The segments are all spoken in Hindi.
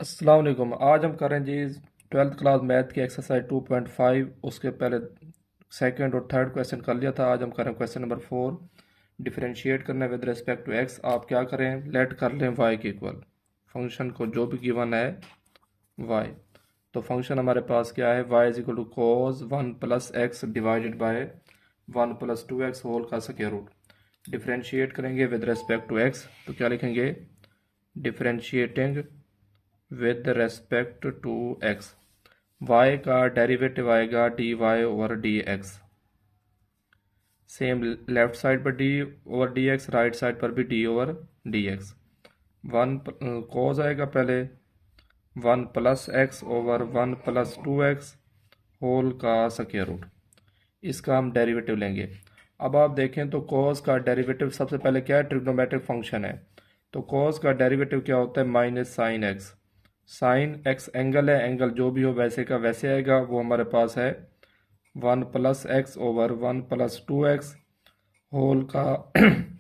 अस्सलाम वालेकुम। आज हम करें जी ट्वेल्थ क्लास मैथ की एक्सरसाइज 2.5। उसके पहले सेकंड और थर्ड क्वेश्चन कर लिया था। आज हम करें क्वेश्चन नंबर 4। डिफरेंशिएट करना है विद रिस्पेक्ट टू एक्स। आप क्या करें, लेट कर लें वाई के इक्वल फंक्शन को जो भी गिवन है वाई। तो फंक्शन हमारे पास क्या है, y is equal to cos 1 plus x divided by 1 plus 2x whole का स्क्वायर रूट। डिफरेंशिएट करेंगे विद रिस्पेक्ट टू एक्स तो क्या लिखेंगे, differentiating with respect to x, y का डेरिवेटिव आएगा dy over dx। Same left side पर d over dx, right side पर भी d over dx। One cos आएगा पहले 1 plus x over 1 plus 2x whole का स्क्वायर रूट। इसका हम डेरिवेटिव लेंगे। अब आप देखें तो कॉस का डेरिवेटिव सबसे पहले क्या है, ट्रिग्नोमेट्रिक फंक्शन है। तो कॉस का डेरिवेटिव क्या होता है, minus sine x. Sine x angle है, एंगल जो भी हो वैसे का वैसे आएगा। वो हमारे पास है 1 plus x over 1 plus 2x whole का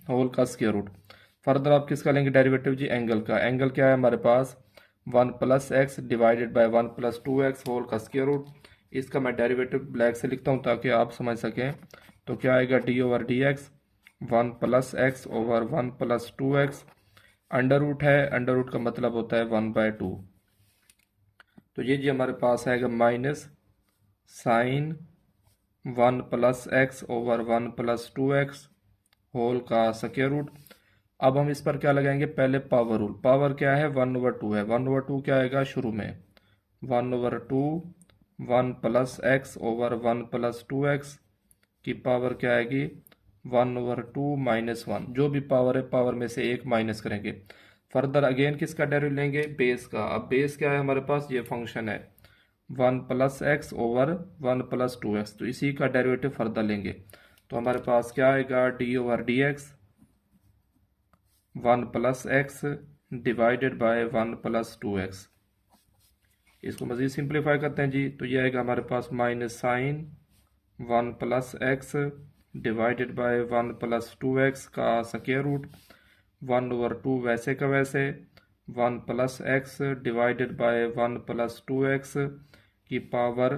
होल का स्क्वायर रूट। फर्दर आप किसका लेंगे डेरिवेटिव जी, एंगल का। एंगल क्या है हमारे पास 1 plus x divided by 1 plus 2x whole का स्क्वायर रूट। इसका मैं डेरिवेटिव ब्लैक से लिखता हूँ ताकि आप समझ सकें। तो क्या आएगा d over d x 1 plus x over 1 plus 2x। Under root है, अंडर रूट का मतलब होता है 1/2। तो ये जी हमारे पास आएगा minus sine 1 plus x over 1 plus 2x whole का स्क्वायर रूट। अब हम इस पर क्या लगाएंगे, पहले पावर रूल। पावर क्या है 1/2 है, 1/2 क्या आएगा शुरू में 1/2 1 plus x over 1 plus 2x की पावर क्या आएगी 1/2 माइनस 1। जो भी पावर है पावर में से एक माइनस करेंगे। फर्दर अगेन किसका डेरिवेटिव लेंगे, बेस का। अब बेस क्या है हमारे पास, ये फंक्शन है 1 plus x over 1 plus 2x। तो इसी का डेरिवेटिव फर्दर लेंगे। तो हमारे पास क्या आएगा d over d x 1 plus x divided by 1 plus 2x। इसको मज़ीद सिंप्लीफाई करते हैं जी। तो ये आएगा हमारे पास minus sine 1 plus x divided by 1 plus 2x का स्क्वायर रूट। 1/2 वैसे का वैसे 1 plus x divided by 1 plus 2x की पावर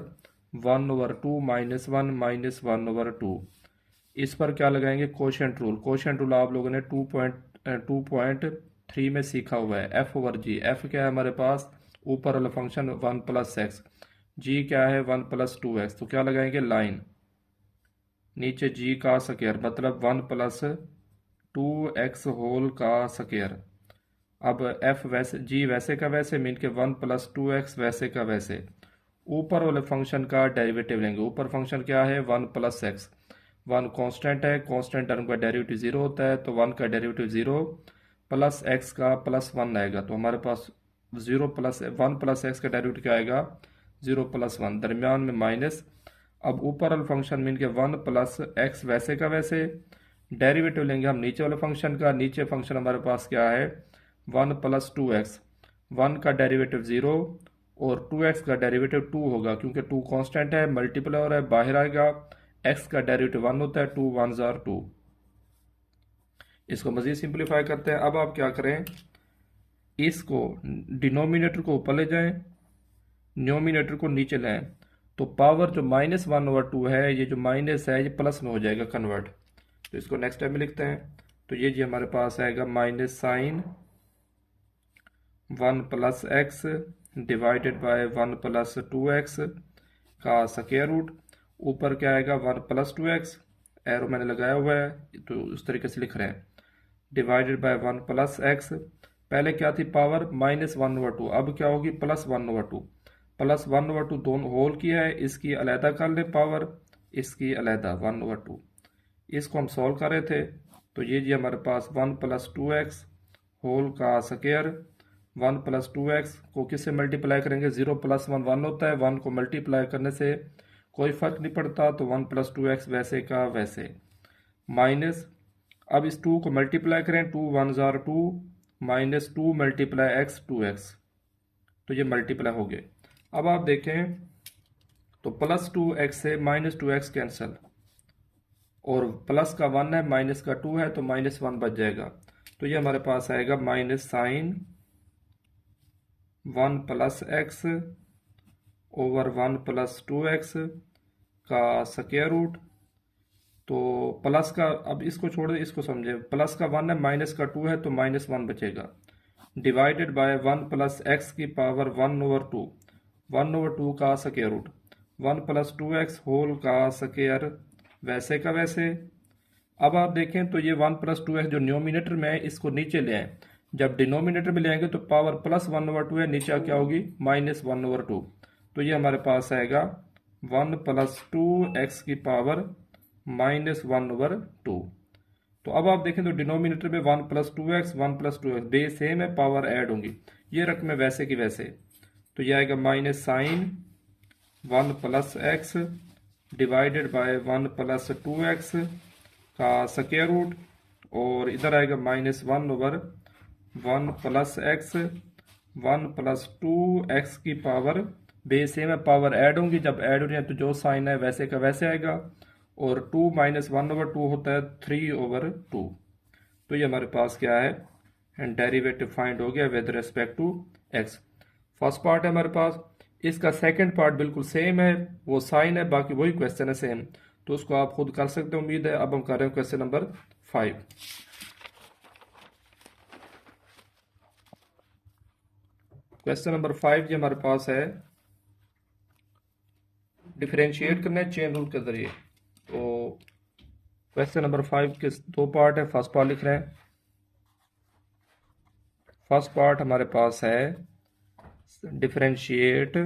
1/2 माइनस 1 माइनस 1/2। इस पर क्या लगाएंगे, कोशेंट रूल। कोशेंट रूल आप लोगों ने 2.3 में सीखा हुआ है। एफ ओवर जी, एफ क्या है हमारे पास ऊपर वाला फंक्शन 1 प्लस एक्स, जी क्या है 1 प्लस 2x। तो क्या लगाएंगे लाइन, नीचे जी का स्क्वायर मतलब 1 प्लस 2x होल का स्क्वायर। अब एफ वैसे जी वैसे का वैसे मीन के 1 प्लस 2x वैसे का वैसे। ऊपर वाले फंक्शन का डेरिवेटिव लेंगे। ऊपर फंक्शन क्या है 1 प्लस एक्स। 1 कांस्टेंट है, कांस्टेंट टर्म का डेरिवेटिव 0 होता है। तो 1 का डेरिवेटिव 0 प्लस एक्स का प्लस 1 आएगा। तो हमारे पास 0 प्लस 1 प्लस एक्स का डेरिवेटिव क्या आएगा 0 प्लस 1, दरमियान में माइनस। अब ऊपर वाले फंक्शन मीन के 1 प्लस एक्स वैसे का वैसे। डेरिवेटिव लेंगे हम नीचे वाले फंक्शन का। नीचे फंक्शन हमारे पास क्या है 1 प्लस 2x। 1 का डेरिवेटिव 0 और 2x का डेरिवेटिव 2 होगा क्योंकि 2 कांस्टेंट है, मल्टीप्लाई हो रहा है, बाहर आएगा। x का डेरिवेटिव 1 होता है, 2 1 जार 2। इसको मजीद सिंप्लीफाई करते हैं। अब आप क्या करें, इसको डिनोमिनेटर को ऊपर ले जाएं, न्यूमिनेटर को नीचे लाएं। तो पावर जो -1/2 है, ये जो माइनस है ये प्लस में हो जाएगा कन्वर्ट। तो इसको नेक्स्ट टाइम में लिखते हैं। तो ये जी हमारे पास आएगा minus sine 1 plus x divided by 1 plus 2x का स्क्वायर रूट। ऊपर क्या आएगा 1 प्लस 2x, एरो मैंने लगाया हुआ है तो उस तरीके से लिख रहे हैं, डिवाइडेड बाय 1 प्लस एक्स। पहले क्या थी पावर -1/2, अब क्या होगी +1/2। +1/2 दोनों होल किया है, इसकी अलहदा कर ले पावर, इसकी अलहदा 1/2। इसको हम सॉल्व कर रहे थे। तो ये जी हमारे पास 1 प्लस 2x होल का स्क्वायर। 1 प्लस 2x को किससे मल्टीप्लाई करेंगे, 0 प्लस 1 1 होता है, 1 को मल्टीप्लाई करने से कोई फर्क नहीं पड़ता। तो 1 प्लस 2x वैसे का वैसे माइनस। अब इस 2 को मल्टीप्लाई करें, 2 1 jar 2 minus 2 multiply x 2x। तो ये मल्टीप्लाई हो गए। अब आप देखें तो +2x से -2x कैंसिल, और प्लस का 1 है माइनस का 2 है तो -1 बच जाएगा। तो ये हमारे पास आएगा minus sine 1 plus x over 1 plus 2x का स्क्वायर रूट। तो प्लस का, अब इसको छोड़ दे, इसको समझे, प्लस का 1 है, माइनस का 2 है, तो -1 बचेगा, डिवाइडेड बाय 1 प्लस एक्स की पावर 1/2, 1/2 का square root, 1 plus 2x whole का स्क्वायर, वैसे का वैसे। अब आप देखें तो ये 1 प्लस 2x जो न्यूमिनेटर में है इसको नीचे ले आए, जब डिनोमिनेटर में ले आएंगे तो पावर प्लस 1/2 है, नीचे क्या होगी -1/2, तो ये हमारे पास आएगा 1 प्लस 2x की पावर -1/2। तो अब आप देखें तो डिनोमिनेटर में 1 plus 2x 1 plus 2x base same है, पावर ऐड होंगी, ये रकम है वैसे की वैसे, तो ये आएगा minus sine 1 plus x divided by 1 plus 2x का स्क्वायर रूट, और इधर आएगा -1/1 प्लस एक्स 1 प्लस 2x की पावर, बेस सेम है, पावर ऐड होंगी, जब ऐड हो रही है तो जो साइन है वैसे का वैसे आएगा, और 2 -1/2 होता है 3/2। तो ये हमारे पास क्या है, एंड डेरिवेटिव फाइंड हो गया with respect to x. First part है हमारे पास, इसका सेकंड पार्ट बिल्कुल सेम है, वो साइन है, बाकी वही क्वेश्चन है सेम, तो उसको आप खुद कर सकते हो, उम्मीद है। अब हम कर रहे हैं क्वेश्चन नंबर 5। क्वेश्चन नंबर 5 ये हमारे पास है, डिफरेंशिएट करना है चेन रूल के जरिए। तो क्वेश्चन नंबर 5 के दो पार्ट है, फर्स्ट पार्ट लिख रहे हैं। फर्स्ट पार्ट हमारे पास है differentiate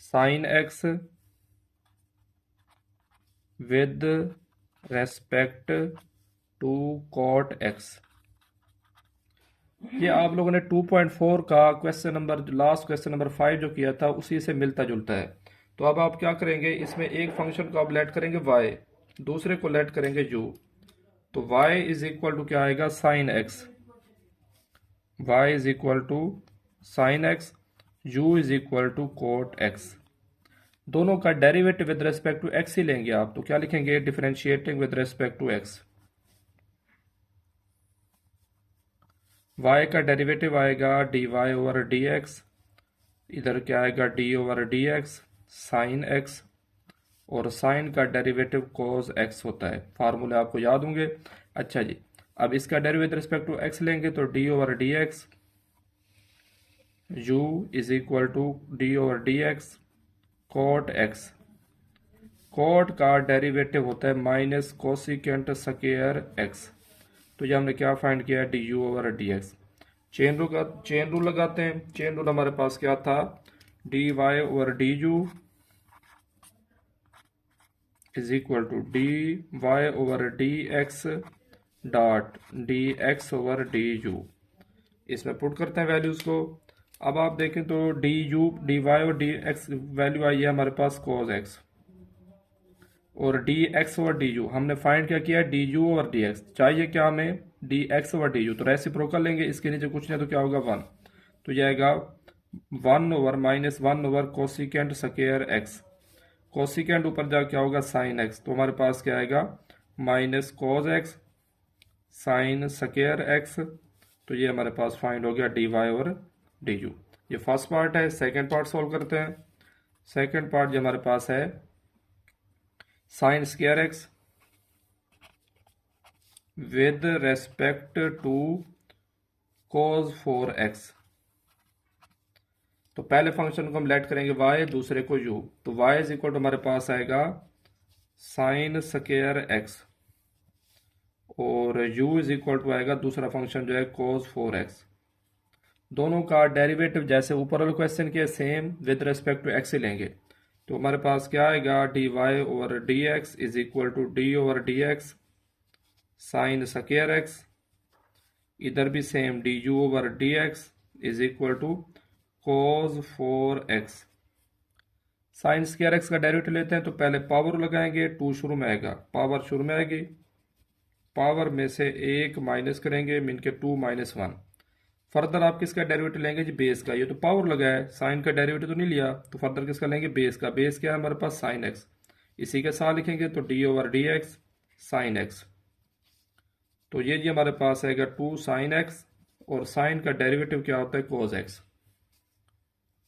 sine x with respect to cot x. ये आप लोगों ने 2.4 का question number, last question number 5 जो किया था उसी से मिलता जुलता है। तो अब आप क्या करेंगे, इसमें एक फंक्शन को आप लेट करेंगे y, दूसरे को लेट करेंगे u, तो y इज इक्वल टू क्या आएगा, sine x, y is equal to sine x, u is equal to cot x. दोनों का derivative with respect to x ही लेंगे आप, तो क्या लिखेंगे, differentiating with respect to x। y का डेरिवेटिव आएगा dy ओवर dx, इधर क्या आएगा d over dx sine x, और साइन का डेरिवेटिव cos x होता है, फार्मूले आपको याद होंगे। अच्छा जी, अब इसका डेरिवेटिव रिस्पेक्ट टू x लेंगे तो d over dx u is equal to d over dx cot x। cot का डेरिवेटिव होता है माइनस कोसिकेंट स्क्वायर x, तो ये हमने क्या फाइंड किया, d u over d x. Chain rule लगाते हैं। चेन रूल हमारे पास क्या था, d y over D u is equal to d y over d x dot d x over D u. इसमें पुट करते हैं वैल्यूज को। अब आप देखें तो डी यू डी वाई और डी एक्स वैल्यू आई है हमारे पास cos एक्स, और D x over D u हमने फाइंड क्या किया, d u over d x, चाहिए क्या हमें, D x over D you, तो रेसिप्रोकल लेंगे, इसके नीचे कुछ नहीं तो क्या होगा 1, तो यह आएगा 1 over -1 over cosecant square x, cosecant ऊपर जा क्या होगा साइन एक्स, तो हमारे पास क्या आएगा minus cos x sine square x, तो ये हमारे पास फाइंड हो गया d y over D u. ये फर्स्ट पार्ट है। सेकेंड पार्ट सोल्व करते हैं। सेकेंड पार्ट जो हमारे पास है sine square x with respect to cos 4x। तो पहले फंक्शन को हम लेट करेंगे y, दूसरे को u, तो y इज इक्वल टू हमारे पास आएगा साइन स्क्वायर x, और u इज इक्वल टू आएगा दूसरा फंक्शन जो है cos 4x। दोनों का डेरिवेटिव जैसे ऊपर वाले क्वेश्चन के same with respect to x ही लेंगे, तो हमारे पास क्या आएगा, d y over d x is equal to d over d x sine square x, इधर भी same d u over d x is equal to cos 4x। Sine square x का डेरिवेटिव लेते हैं तो पहले पावर लगाएंगे, 2 शुरू में आएगा, पावर शुरू में आएगी, पावर में से 1 माइनस करेंगे, मीन के 2 - 1। फर्दर आप किसका डेरिवेटिव लेंगे जी, बेस का, ये तो पावर लगा है, साइन का डेरिवेटिव तो नहीं लिया, तो फर्दर किसका लेंगे, बेस का। बेस क्या है हमारे पास, साइन एक्स, इसी के साथ लिखेंगे तो d over d x sine x, तो ये जी हमारे पास आएगा 2 साइन एक्स, और साइन का डेरिवेटिव क्या होता है कोज एक्स।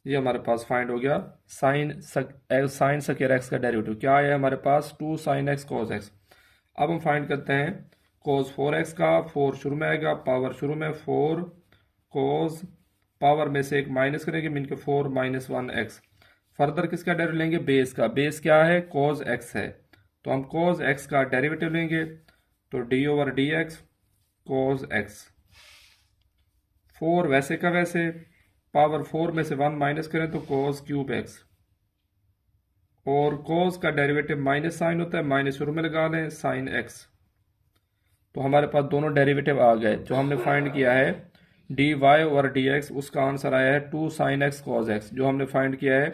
ये हमारे पास फाइंड हो गया साइन स्क्वायर एक्स का डेरिवेटिव क्या है हमारे पास 2 साइन एक्स कोज एक्स। अब हम फाइंड करते हैं कोज 4x का, 4 शुरू में आएगा, पावर शुरू में 4 कोज, पावर में से एक माइनस करेंगे, मीन के 4 माइनस 1x। फर्दर किसका डेरिवेटिव लेंगे, बेस का। बेस क्या है, कोज x है, तो हम कोज x का डेरिवेटिव लेंगे, तो डी ओवर डी एक्स कोज x। 4 वैसे का वैसे, पावर 4 में से 1 माइनस करें तो कोज क्यूब x, और कोज का डेरिवेटिव माइनस साइन होता है, माइनस शुरू में लगा लें, साइन x। तो हमारे पास दोनों डेरिवेटिव आ गए। जो हमने फाइंड किया है डी वाई और डी एक्स, उसका आंसर आया है 2 साइन एक्स कॉज एक्स। जो हमने फाइंड किया है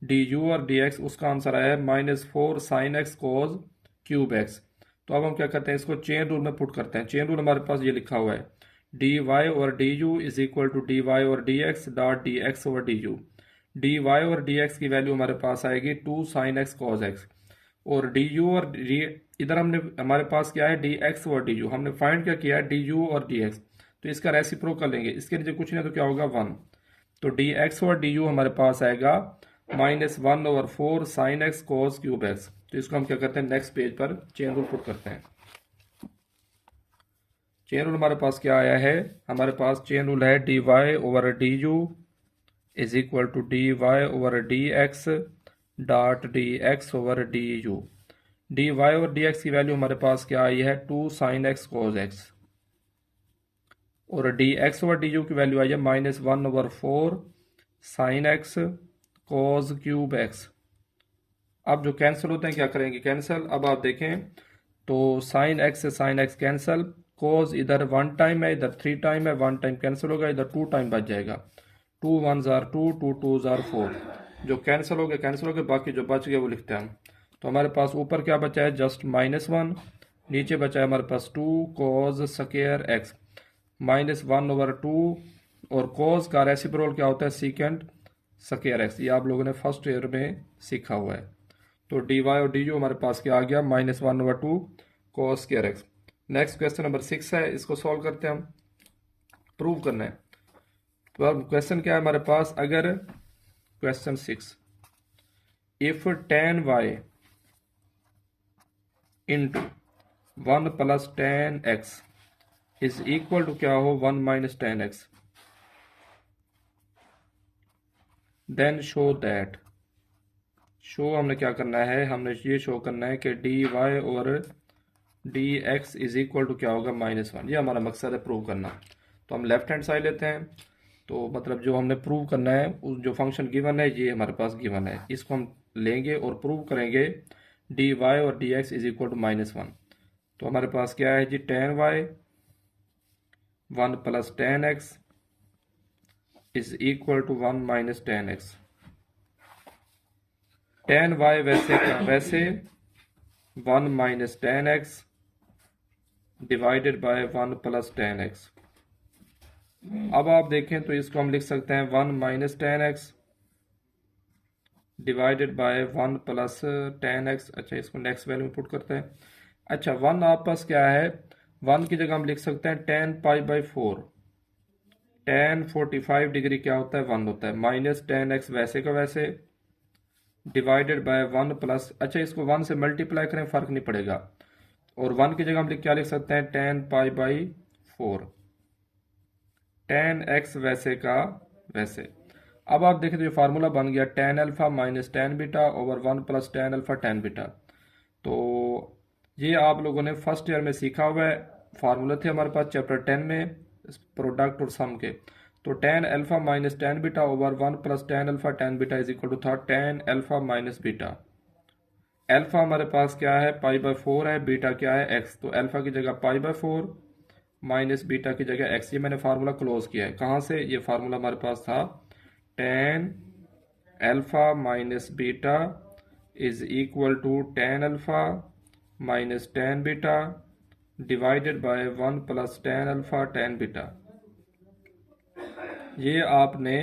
डी यू और डी एक्स, उसका आंसर आया है -4 sign x cause cube x. तो अब हम क्या करते हैं, इसको चेन रूल में पुट करते हैं। चेन रूल हमारे पास ये लिखा हुआ है डी वाई और d u is equal to d y और D x dot d x over D u. D y और डी एक्स की वैल्यू हमारे पास आएगी 2 साइन एक्स कॉज एक्स, और डी यू और डी, इधर हमने हमारे पास क्या है डी एक्स और डी यू, हमने फाइंड क्या किया है डी यू और डी एक्स, तो इसका रेसिप्रोकल लेंगे, इसके नीचे कुछ नहीं तो क्या होगा 1। तो डी एक्स और डी यू हमारे पास आएगा -1/4 sine x cos cube x. तो इसको हम क्या करते हैं, नेक्स्ट पेज पर चेन रूल पुट करते हैं। चेन रूल हमारे पास क्या आया है, हमारे पास चेन रूल है d y over D u is equal to d y over d x dot d x over D u. D y और डी एक्स की वैल्यू हमारे पास क्या आई है 2 साइन एक्स कोज एक्स, और डी एक्स ओवर डी यू की वैल्यू आई है -1/4 sine x cos cube x. अब जो कैंसिल होते हैं क्या करेंगे कैंसिल। अब आप देखें तो साइन एक्स से साइन एक्स कैंसिल, कोज इधर 1 टाइम है, इधर 3 टाइम है, 1 टाइम कैंसिल होगा, इधर 2 टाइम बच जाएगा। 2 1s are 2, 2 2s are 4। जो कैंसिल हो गए, बाकी जो बच गए वो लिखते हैं हम। तो हमारे पास ऊपर क्या बचा है जस्ट -1, नीचे बचा है हमारे पास 2 कोज स्क्वायर एक्स -1/2, और कोज का रेसिप्रोकल क्या होता है सीकेंट स्क्वायर एक्स। ये आप लोगों ने फर्स्ट ईयर में सीखा हुआ है। तो डी वाई और डी यू हमारे पास क्या आ गया -1/2 cos square x. Next question number 6 है, इसको सॉल्व करते हैं हम, प्रूव करना है। तो अब क्वेश्चन क्या है हमारे पास, अगर question 6 if tan y into 1 + tan x is equal to क्या हो 1 - tan x, then show that. Show हमने क्या करना है, हमने ये शो करना है कि डी वाई और D x is equal to क्या होगा -1। ये हमारा मकसद है प्रूव करना। तो हम लेफ्ट हैंड साइड लेते हैं, तो मतलब जो हमने प्रूव करना है उस जो फंक्शन गिवन है ये हमारे पास गिवन है, इसको हम लेंगे और प्रूव करेंगे डी वाई और D x is equal to -1। तो हमारे पास क्या है जी tan y 1 + tan x is equal to 1 - tan x। tan y वैसे का वैसे 1 - tan x divided by 1 + tan x। अब आप देखें तो इसको हम लिख सकते हैं 1 - tan x divided by 1 + tan x। अच्छा, इसको नेक्स्ट वैल्यू में पुट करते हैं। अच्छा, 1 आपस क्या है, 1 की जगह हम लिख सकते हैं tan π/4। tan 45 डिग्री क्या होता है 1 होता है, -tan x वैसे का वैसे डिवाइडेड बाय 1 +, अच्छा इसको 1 से मल्टीप्लाई करें फर्क नहीं पड़ेगा, और 1 की जगह हम क्या लिख सकते हैं tan π/4 tan x वैसे का वैसे। अब आप देखें तो ये फार्मूला बन गया tan alpha - tan beta over 1 + tan alpha tan beta. तो ये आप लोगों ने फर्स्ट ईयर में सीखा हुआ है, फार्मूला थे हमारे पास चैप्टर 10 में प्रोडक्ट और सम के। तो tan alpha - tan beta over 1 + tan alpha tan beta is equal to था tan अल्फा - बीटा। अल्फा हमारे पास क्या है π/4 है, बीटा क्या है x, तो अल्फा की जगह π/4 माइनस बीटा की जगह x। ये मैंने फार्मूला क्लोज किया है, कहाँ से, ये फार्मूला हमारे पास था tan alpha - beta is equal to tan alpha - tan beta divided by 1 + tan alpha tan beta. ये आपने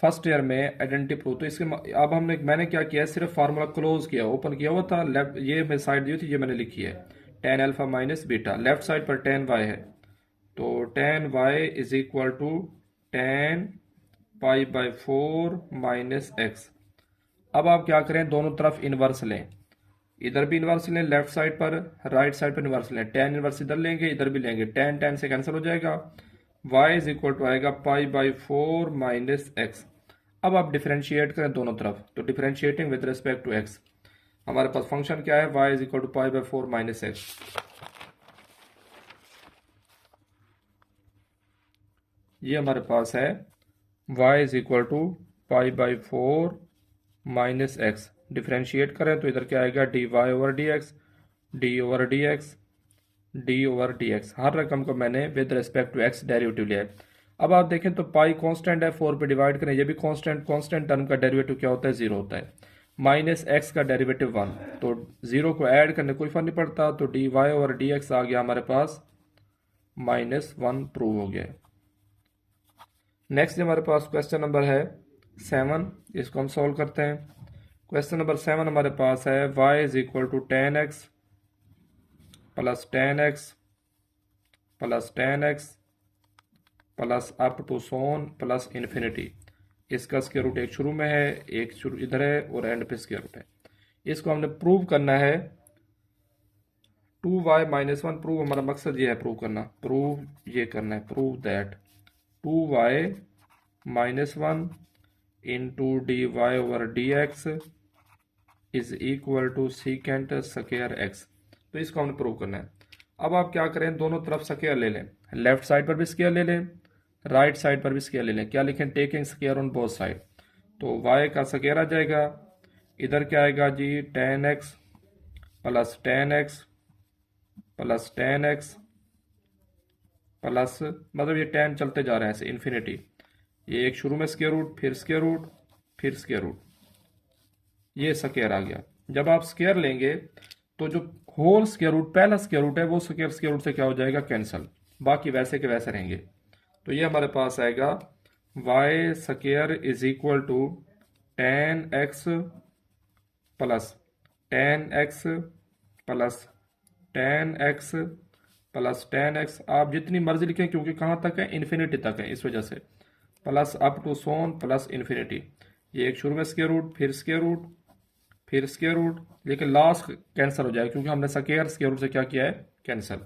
फर्स्ट ईयर में आइडेंटिटी प्रूव। तो इसके अब मैंने क्या किया, सिर्फ फार्मूला क्लोज किया, ओपन किया हुआ था, लेफ्ट ये मैं साइड दी थी, ये मैंने लिखी है tan alpha minus beta, left side पर टेन वाई है तो tan y is equal to tan pi by 4 minus x. अब आप क्या करें, दोनों तरफ इनवर्स लें, इधर भी इनवर्स लें लेफ्ट साइड पर, राइट साइड पर इनवर्स लें, टेन इनवर्स इधर लेंगे इधर भी लेंगे, टेन टेन से कैंसिल हो जाएगा, y इज इक्वल टू आएगा पाई बाई 4 माइनस एक्स। अब आप डिफरेंशिएट करें दोनों तरफ, तो differentiating with respect to x, हमारे पास फंक्शन क्या है, y is equal to pi by 4 minus x. ये हमारे पास है y is equal to pi by 4 minus x. Differentiate करें तो इधर क्या आएगा, d y over d x, d over d x, d over d x. हर रकम को मैंने with respect to x derivative लिया है। अब आप देखें तो पाई कांस्टेंट है, 4 पे डिवाइड करें, ये भी कांस्टेंट, कांस्टेंट टर्म का डेरिवेटिव क्या होता है, 0 होता है। माइनस एक्स का डेरिवेटिव 1, तो 0 को ऐड करने कोई फर्क नहीं पड़ता, तो d y over d x आ गया हमारे पास -1 प्रूव हो गया। नेक्स्ट हमारे पास क्वेश्चन नंबर है 7, इसको हम सॉल्व करते हैं। क्वेश्चन नंबर 7 हमारे पास है y is equal to tan x plus ten x plus ten x plus up to so on plus infinity. इसका स्क्वायर रूट एक शुरू में है, एक शुरू इधर है और एंड पे स्क्वायर रूट है। इसको हमने प्रूव करना है 2y माइनस 1, प्रूव हमारा मकसद ये है प्रूव करना, प्रूव ये करना है, prove that 2y minus 1 into d y over d x is equal to secant square x. तो इसको हमने प्रूव करना है। अब आप क्या करें, दोनों तरफ स्क्वायर ले लें, लेफ्ट साइड पर भी स्क्वायर ले लें, राइट साइड पर भी स्क्वायर ले लें। क्या लिखें, taking square on both side, तो y का स्क्वायर आ जाएगा, इधर क्या आएगा जी, ten x plus ten x plus ten x plus, मतलब ये टेन चलते जा रहे हैं ऐसे इन्फिनिटी, ये एक शुरू में स्क्वायर रूट, फिर स्क्वायर रूट, फिर स्क्वायर रूट, ये स्क्वायर आ गया। जब आप स्क्वायर लेंगे तो जो होल स्क्वायर रूट, पहला स्क्वायर रूट है, वो स्क्वायर रूट से क्या हो जाएगा, कैंसिल, बाकी वैसे के वैसे रहेंगे। तो ये हमारे पास आएगा y square is equal to tan x plus ten x plus ten x plus ten x, आप जितनी मर्जी लिखें क्योंकि कहाँ तक है, इन्फिनिटी तक है, इस वजह से, plus up to so on plus infinity. ये एक शुरू में स्क्वायर रूट, फिर स्क्वायर रूट, फिर स्क्वायर रूट, लेकिन लास्ट कैंसिल हो जाएगा क्योंकि हमने स्क्वायर रूट से क्या किया है, कैंसिल।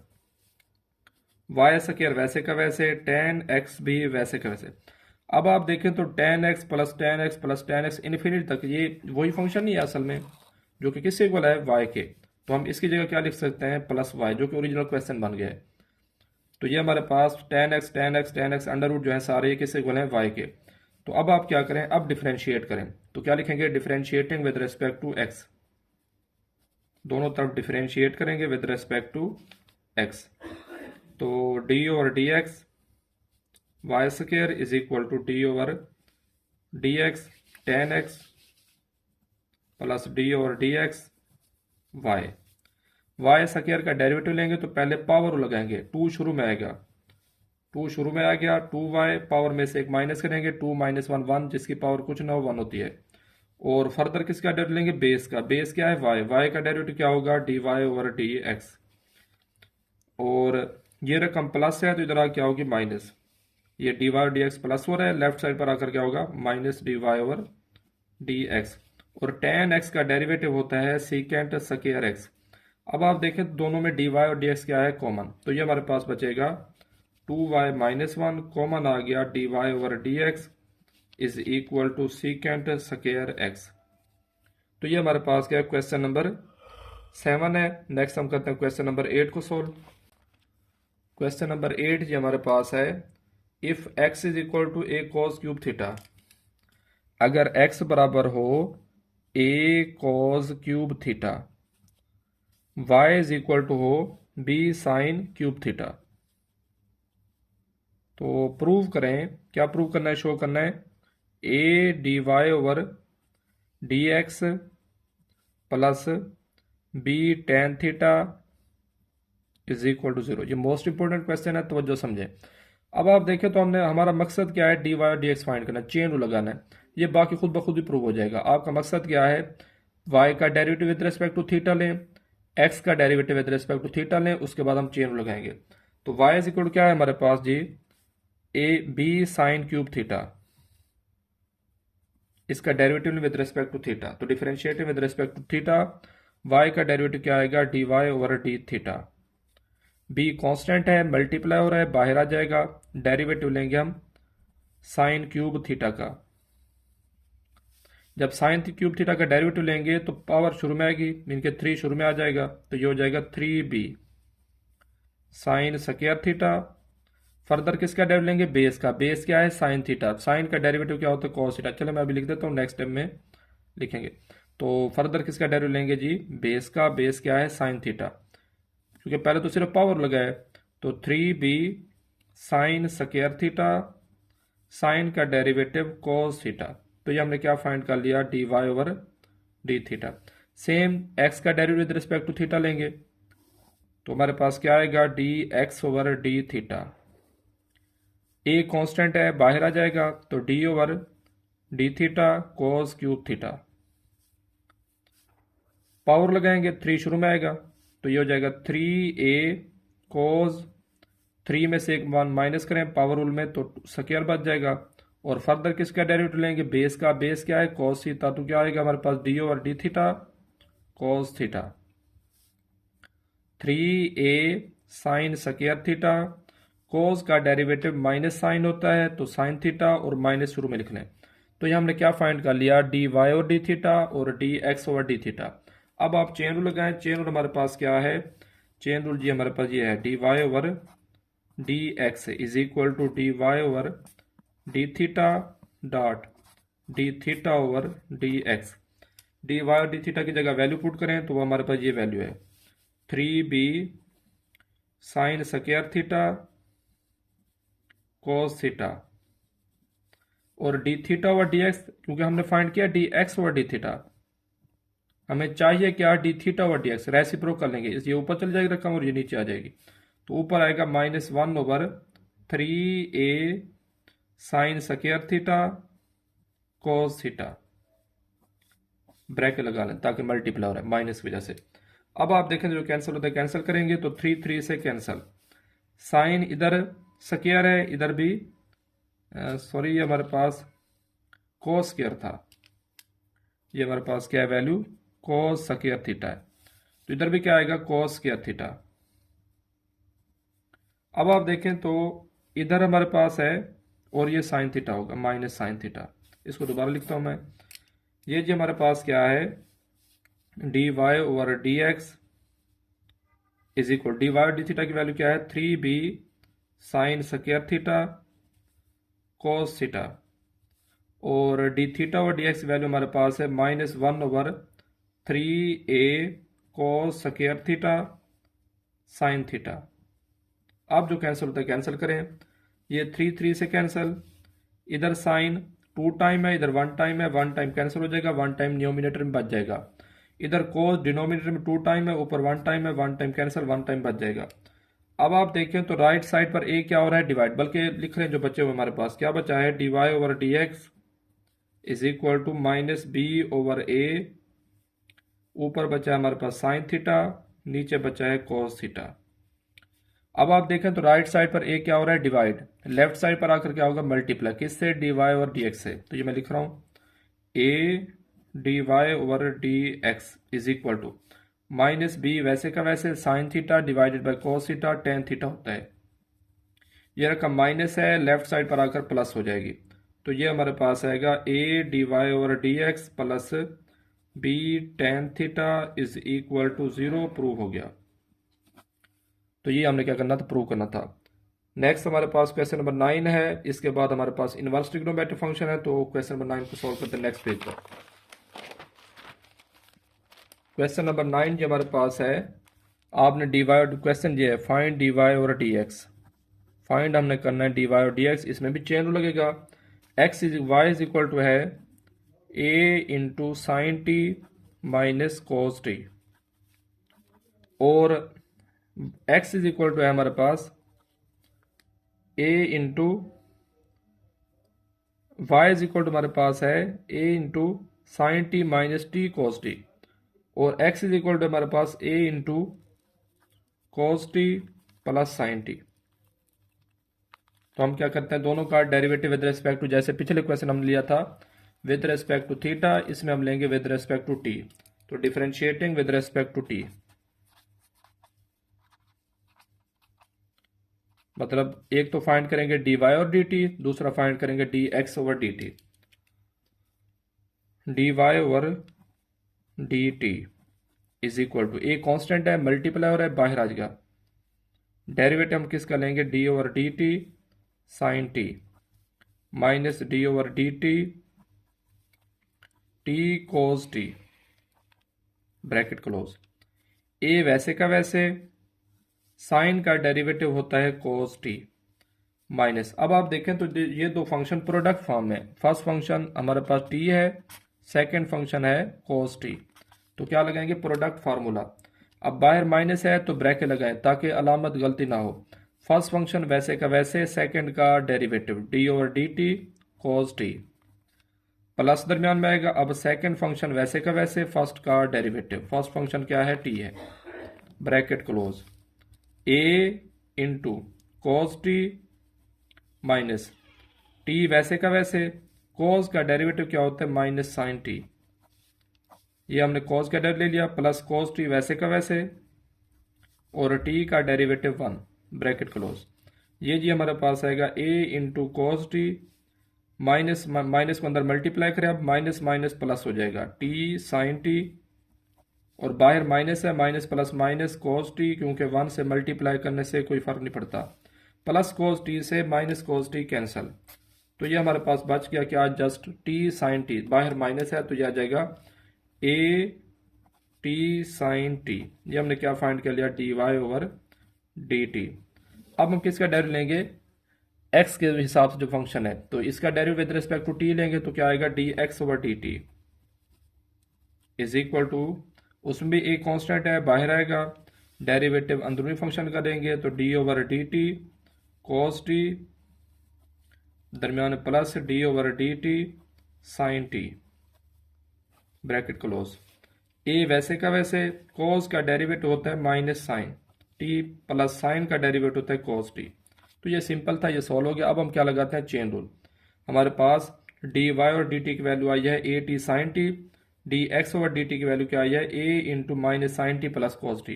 वाई स्क्वायर वैसे का वैसे, टेन एक्स भी वैसे का वैसे। अब आप देखें तो ten x plus ten x plus ten x infinity तक, ये वही फंक्शन नहीं है असल में, जो कि किससे इक्वल है, वाई के। तो हम इसकी जगह क्या लिख सकते हैं, प्लस वाई, जो कि ओरिजिनल क्वेश्चन बन गया है। तो ये हमारे पास ten x ten x ten x under root जो है सारे किससे इक्वल है, वाई के। तो अब आप क्या करें, अब डिफरेंशिएट करें, तो क्या लिखेंगे, differentiating with respect to x, दोनों तरफ डिफरेंशिएट करेंगे विद रिस्पेक्ट टू एक्स। तो d over d x y square is equal to d over d x ten x plus d over d x y. Y square का डेरिवेटिव लेंगे तो पहले पावर लगाएंगे, 2 शुरू में आएगा, 2 शुरू में आ गया, 2y पावर में से एक माइनस करेंगे, 2 माइनस 1 1, जिसकी पावर कुछ ना हो 1 होती है। और फर्दर किसका डेरिवेटिव लेंगे, बेस का, बेस क्या है, y का डेरिवेटिव क्या होगा, dy ओवर डी एक्स। और ये रकम प्लस है तो इधर आ क्या होगी, माइनस, ये dy over d x plus हो रहा है, लेफ्ट साइड पर आकर क्या होगा, minus dy over d x. और टेन एक्स का डेरिवेटिव होता है सीकेंट स्क्वायर एक्स। अब आप देखें दोनों में dy और dx क्या है, कॉमन, तो ये हमारे पास बचेगा 2y माइनस 1, कॉमन आ गया, dy over d x is equal to secant square x. तो ये हमारे पास क्या है, क्वेश्चन नंबर 7 है। नेक्स्ट हम करते हैं क्वेश्चन नंबर 8 को सोल्व। क्वेश्चन नंबर 8 ये हमारे पास है, if x is equal to a cos cube theta, अगर x बराबर हो a cos cube theta, y is equal to हो b साइन क्यूब थीटा। तो प्रूव करें, क्या प्रूव करना है, शो करना है, a d y over d x plus b tan theta is equal to 0। ये मोस्ट इंपोर्टेंट क्वेश्चन है, तो जो समझे। अब आप देखें तो हमने, हमारा मकसद क्या है, डी वाई और डी एक्स फाइंड करना, चेन रूल लगाना है, ये बाकी खुद ब खुद ही प्रूव हो जाएगा। आपका मकसद क्या है, y का derivative with respect to theta लें, एक्स का derivative with respect to theta लें, उसके बाद हम चेन रूल लगाएंगे। तो वाई इज इक्वल क्या है हमारे पास जी, a b sine cube theta, इसका derivative with respect to theta, तो differentiative with respect to theta, y का डेरिवेटिव क्या आएगा, d y over d theta. B constant है, मल्टीप्लाई हो रहा है, बाहर आ जाएगा, डेरिवेटिव लेंगे हम साइन क्यूब थीटा का। जब साइन क्यूब थीटा का डेरिवेटिव लेंगे तो पावर शुरू में आएगी, मीन के 3 शुरू में आ जाएगा, तो ये हो जाएगा 3b sine square theta. Further किसका डेरिवेटिव लेंगे, बेस का। बेस क्या है, साइन थीटा। साइन का डेरिवेटिव क्या होता है, कॉस थीटा। चलो मैं अभी लिख देता हूँ, नेक्स्ट स्टेप में लिखेंगे। तो फर्दर किसका डेरिवेटिव लेंगे जी, बेस का। बेस क्या है, साइन थीटा, क्योंकि पहले तो सिर्फ पावर लगा है। तो 3b sine square theta, sine का डेरिवेटिव कॉस थीटा। तो ये हमने क्या फाइंड कर लिया, d y over d theta. Same x का derivative with respect to theta लेंगे, तो हमारे पास क्या आएगा, d x over d theta. A constant है, बाहर आ जाएगा, तो d over d theta cos cube theta. Power लगाएंगे, 3 शुरू में आएगा, तो ये हो जाएगा 3a कोस, 3 में से एक 1 माइनस करें पावर रूल में तो स्क्वायर बच जाएगा। और फर्दर किसका डेरिवेटिव लेंगे, बेस का। बेस क्या है, कॉस थीटा, तो क्या आएगा हमारे पास, d over d theta cos theta. 3a sine square theta, cos का डेरिवेटिव माइनस साइन होता है, तो साइन थीटा और माइनस शुरू में लिख लें। तो ये हमने क्या फाइंड कर लिया, d y over d theta और D x over d theta. अब आप चेन रूल लगाएं। चेन रूल हमारे पास क्या है, चेन रूल जी हमारे पास ये है, d y over d x is equal to d y over d theta dot d theta over d x. D y और डी थीटा की जगह वैल्यू पुट करें तो वो हमारे पास ये वैल्यू है, 3b sine square theta cos theta, और d theta over d x, क्योंकि हमने फाइंड किया d x over d theta, हमें चाहिए क्या, d theta over d x. Reciprocal कर लेंगे, ये ऊपर चल जाएगी रकम और ये नीचे आ जाएगी, तो ऊपर आएगा -1 over 3a sine square theta cos theta, bracket लगा लें ताकि मल्टीप्लाई हो रहा है माइनस की वजह से। अब आप देखें जो कैंसिल होता है, कैंसिल करेंगे तो 3 से कैंसिल, साइन इधर स्क्वायर है, इधर भी सॉरी ये हमारे पास कोस स्क्वायर था, ये हमारे पास क्या है वैल्यू, कोस स्क्वायर थीटा है, तो इधर भी क्या आएगा, कोस स्क्वायर थीटा। अब आप देखें तो इधर हमारे पास है और ये साइन थीटा होगा, माइनस साइन थीटा। इसको दोबारा लिखता हूं मैं, ये जी हमारे पास क्या है, d y over d x is equal, d y d theta की वैल्यू क्या है, 3b sine square theta cos theta, और डी थीटा और डी एक्स वैल्यू हमारे पास है -1 over 3a cos square theta sine theta. अब जो कैंसिल होता है कैंसिल करें, ये 3 से कैंसिल, इधर साइन 2 टाइम है, इधर 1 टाइम है, 1 टाइम कैंसिल हो जाएगा, 1 टाइम न्यूमिनेटर में बच जाएगा। इधर कोस डिनोमिनेटर में 2 टाइम है, ऊपर 1 टाइम है, 1 टाइम कैंसिल, 1 टाइम बच जाएगा। अब आप देखें तो राइट साइड पर ए क्या हो रहा है, डिवाइड, बल्कि लिख रहे हैं जो बचे हुए हमारे पास क्या बचा है, d y over d x is equal to -b over a, ऊपर बचा है हमारे पास साइन थीटा, नीचे बचा है कोस थीटा। अब आप देखें तो राइट साइड पर ए क्या हो रहा है, डिवाइड, लेफ्ट साइड पर आकर क्या होगा, मल्टीप्लाई, किससे, d y over d x से। तो ये मैं लिख रहा हूं, a d y over d x is equal to -b वैसे का वैसे sine theta divided by cos theta tan theta होता है। ये रकम माइनस है, लेफ्ट साइड पर आकर प्लस हो जाएगी, तो ये हमारे पास आएगा a d y over d x plus b tan theta is equal to 0। Prove हो गया। तो ये हमने क्या करना था, प्रूव करना था। नेक्स्ट हमारे पास क्वेश्चन नंबर 9 है, इसके बाद हमारे पास इनवर्स ट्रिग्नोमेट्रिक फंक्शन है, तो क्वेश्चन नंबर 9 को सॉल्व करते हैं नेक्स्ट पेज पर। क्वेश्चन नंबर 9 जो हमारे पास है, आपने डी वाई, क्वेश्चन ये है फाइंड डी वाई और डी एक्स, फाइंड हमने करना है डी वाई और डी एक्स। इसमें भी चेन रूल लगेगा, x is y is equal to है a into sine t minus cos t, और x इज इक्वल टू है हमारे पास a into y is equal to हमारे पास है a into sine t minus t cos t, और x इज इक्वल टू हमारे पास a into cos t plus sign T. तो हम क्या करते हैं, दोनों का डेरिवेटिव विद रेस्पेक्ट टू, जैसे पिछले क्वेश्चन हमने लिया था विद रेस्पेक्ट टू थीटा, इसमें हम लेंगे विद रेस्पेक्ट टू टी। तो differentiating with respect to t, मतलब एक तो फाइंड करेंगे dy और dt, दूसरा फाइंड करेंगे dx over dt। dy over dt is equal to, a constant है, मल्टीप्लाई हो रहा है, बाहर आ जाएगा। डेरिवेटिव हम किसका लेंगे, d over dt sine t minus d over dt t cos t, bracket close. ए वैसे का वैसे, साइन का डेरिवेटिव होता है cos t माइनस, अब आप देखें तो ये दो फंक्शन प्रोडक्ट फॉर्म में, फर्स्ट फंक्शन हमारे पास t है, सेकंड फंक्शन है cos t, तो क्या लगाएंगे, प्रोडक्ट फार्मूला। अब बाहर माइनस है तो ब्रैकेट लगाएं ताकि अलामत गलती ना हो। फर्स्ट फंक्शन वैसे का वैसे, सेकंड का derivative d over dt cos t, plus दरमियान में आएगा। अब सेकंड फंक्शन वैसे का वैसे, फर्स्ट का डेरिवेटिव, फर्स्ट फंक्शन क्या है, t है, bracket close. a into cos t minus t वैसे का वैसे, cos का डेरिवेटिव क्या होता है, माइनस साइन t, ये हमने cos का डेरिवेटिव ले लिया, प्लस cos t वैसे का वैसे, और t का डेरिवेटिव 1, ब्रैकेट क्लोज। ये जी हमारे पास आएगा a into cos t minus minus को अंदर मल्टीप्लाई करें, अब माइनस माइनस प्लस हो जाएगा t साइन t, और बाहर माइनस है, minus plus minus cos t, क्योंकि 1 से मल्टीप्लाई करने से कोई फर्क नहीं पड़ता, प्लस cos t से माइनस cos t कैंसल। तो ये हमारे पास बच गया क्या, जस्ट t साइन t, बाहर माइनस है तो ये आ जाएगा a t साइन t। ये हमने क्या फाइंड कर लिया, dy ओवर dt। अब हम किसका डेरिवेटिव लेंगे, x के हिसाब से जो फंक्शन है, तो इसका derivative with respect to t लेंगे तो क्या आएगा, dx over dt is equal to, उसमें भी एक कांस्टेंट है, बाहर आएगा, डेरिवेटिव अंदरूनी फंक्शन करेंगे तो d over dt cos t, दरमियान plus d over dt sine t, bracket close. a वैसे का वैसे, cos का डेरिवेटिव होता है minus sine t, plus sine का डेरिवेटिव होता है cos t। तो ये सिंपल था, ये सॉल्व हो गया। अब हम क्या लगाते हैं, चेन रूल। हमारे पास dy और dt की वैल्यू आई है a t sine t, dx over dt की वैल्यू क्या आई है, a into minus sine t plus cos t।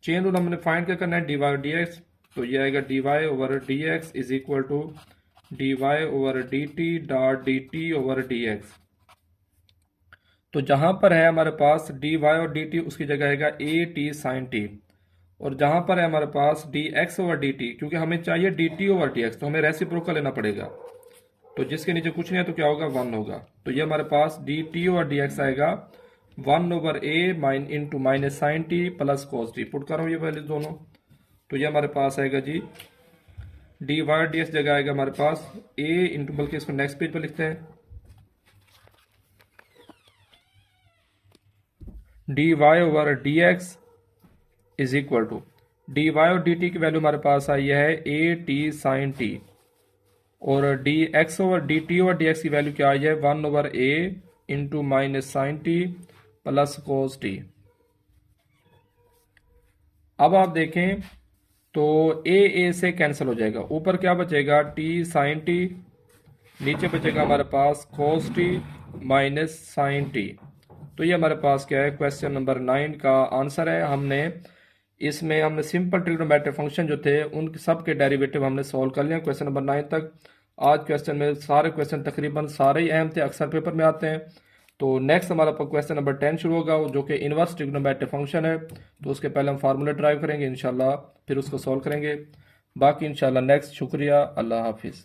Chain rule हमने फाइंड क्या करना है, dy और dx, तो ये आएगा dy over dx is equal to dy over dt dot dt over dx। तो जहां पर है हमारे पास dy और dt, उसकी जगह आएगा a t साइन t, और जहां पर है हमारे पास dx ओवर dt, क्योंकि हमें चाहिए dt ओवर dx, तो हमें रेसिप्रोकल लेना पड़ेगा, तो जिसके नीचे कुछ नहीं है तो क्या होगा, 1 होगा। तो ये हमारे पास dt ओवर dx आएगा 1 ओवर a माइन into minus sine t plus cos t, put करो ये वैल्यू दोनों, तो ये हमारे पास आएगा जी dy और dx जगह आएगा हमारे पास a इंटू, बल्कि इसको नेक्स्ट पेज पर लिखते हैं, dy over dx is equal to, dy और dt की वैल्यू हमारे पास आई है a t साइन t, और dx over dt over dx की वैल्यू क्या आई है, 1 over a into minus sine t plus cos t। अब आप देखें तो a से कैंसिल हो जाएगा, ऊपर क्या बचेगा, t साइन t, नीचे बचेगा हमारे पास cos t minus sine t। तो ये हमारे पास क्या है, क्वेश्चन नंबर 9 का आंसर है। इसमें हमने सिंपल ट्रिग्नोमेट्रिक फंक्शन जो थे उन सब के डेरिवेटिव हमने सॉल्व कर लिया क्वेश्चन नंबर 9 तक। आज क्वेश्चन में सारे क्वेश्चन तकरीबन सारे ही अहम थे, अक्सर पेपर में आते हैं। तो नेक्स्ट हमारा क्वेश्चन नंबर 10 शुरू होगा, जो कि इनवर्स ट्रिग्नोमेट्रिक फंक्शन है। तो उसके पहले हम फार्मूला ड्राइव करेंगे इंशाल्लाह, फिर उसको सॉल्व करेंगे। बाकी इंशाल्लाह नेक्स्ट। शुक्रिया, अल्लाह हाफिज़।